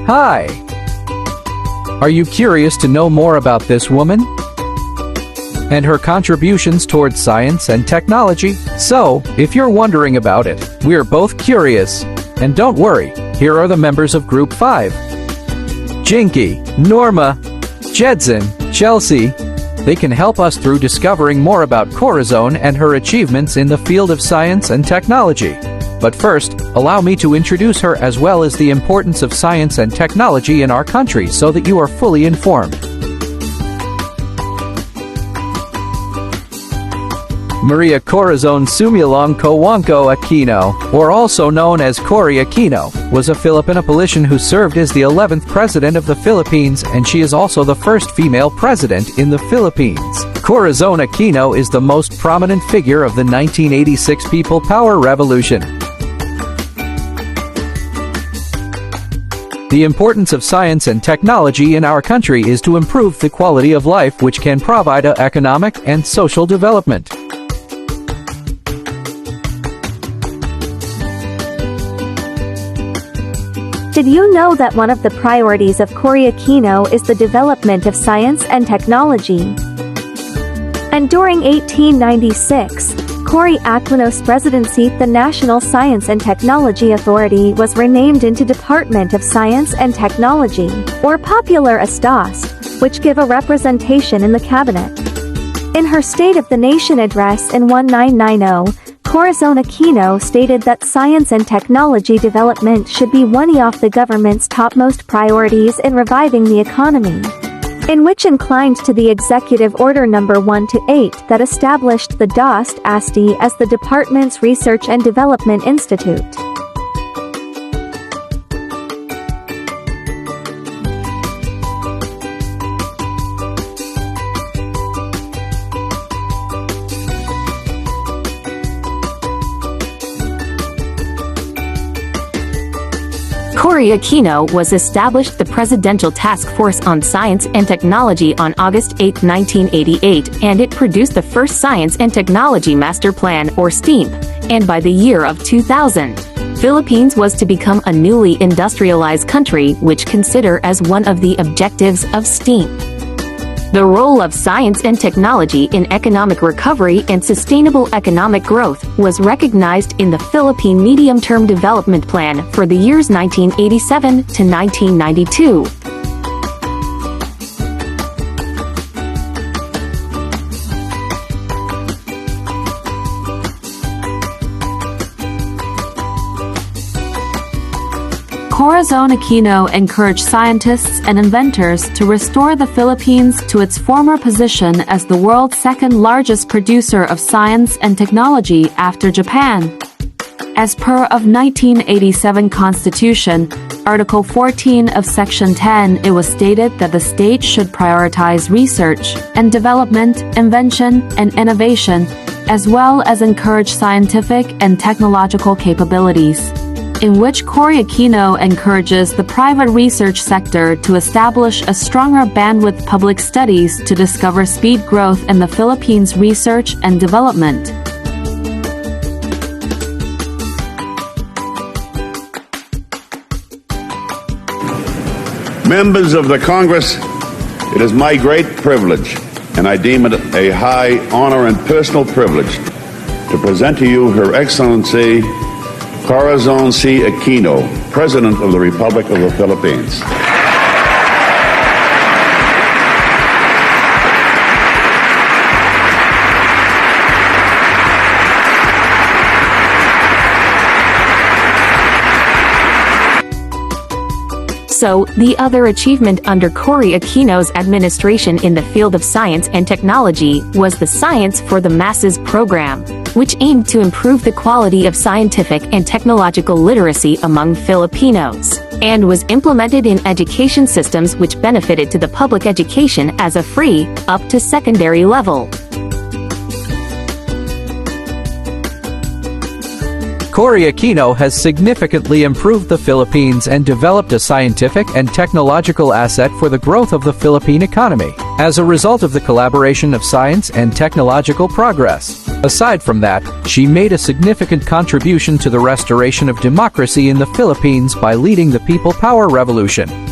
Hi! Are you curious to know more about this woman and her contributions towards science and technology? So, if you're wondering about it, we're both curious. And don't worry, here are the members of Group 5. Jinky, Norma, Jedzan, Chelsea. They can help us through discovering more about Corazon and her achievements in the field of science and technology. But first, allow me to introduce her as well as the importance of science and technology in our country so that you are fully informed. Maria Corazon Sumulong Cojuangco Aquino, or also known as Cory Aquino, was a Filipino politician who served as the 11th President of the Philippines, and she is also the first female president in the Philippines. Corazon Aquino is the most prominent figure of the 1986 People Power Revolution. The importance of science and technology in our country is to improve the quality of life, which can provide economic and social development. Did you know that one of the priorities of Cory Aquino is the development of science and technology? And during 1896, Cory Aquino's presidency, the National Science and Technology Authority was renamed into Department of Science and Technology, or popular as DOST, which give a representation in the cabinet. In her State of the Nation address in 1990, Corazon Aquino stated that science and technology development should be one of the government's topmost priorities in reviving the economy, in which inclined to the Executive Order No. 128 that established the DOST ASTI as the department's Research and Development Institute. Cory Aquino was established the Presidential Task Force on Science and Technology on August 8, 1988, and it produced the first Science and Technology Master Plan, or STEAM, and by the year of 2000, Philippines was to become a newly industrialized country, which consider as one of the objectives of STEAM. The role of science and technology in economic recovery and sustainable economic growth was recognized in the Philippine Medium-Term Development Plan for the years 1987 to 1992. Corazon Aquino encouraged scientists and inventors to restore the Philippines to its former position as the world's second-largest producer of science and technology after Japan. As per of 1987 Constitution, Article 14 of Section 10, it was stated that the state should prioritize research and development, invention, and innovation, as well as encourage scientific and technological capabilities, in which Cory Aquino encourages the private research sector to establish a stronger bandwidth public studies to discover speed growth in the Philippines' research and development. Members of the Congress, it is my great privilege, and I deem it a high honor and personal privilege, to present to you Her Excellency Corazon C. Aquino, President of the Republic of the Philippines. So, the other achievement under Cory Aquino's administration in the field of science and technology was the Science for the Masses program, which aimed to improve the quality of scientific and technological literacy among Filipinos, and was implemented in education systems which benefited to the public education as a free, up to secondary level. Cory Aquino has significantly improved the Philippines and developed a scientific and technological asset for the growth of the Philippine economy, as a result of the collaboration of science and technological progress. Aside from that, she made a significant contribution to the restoration of democracy in the Philippines by leading the People Power Revolution.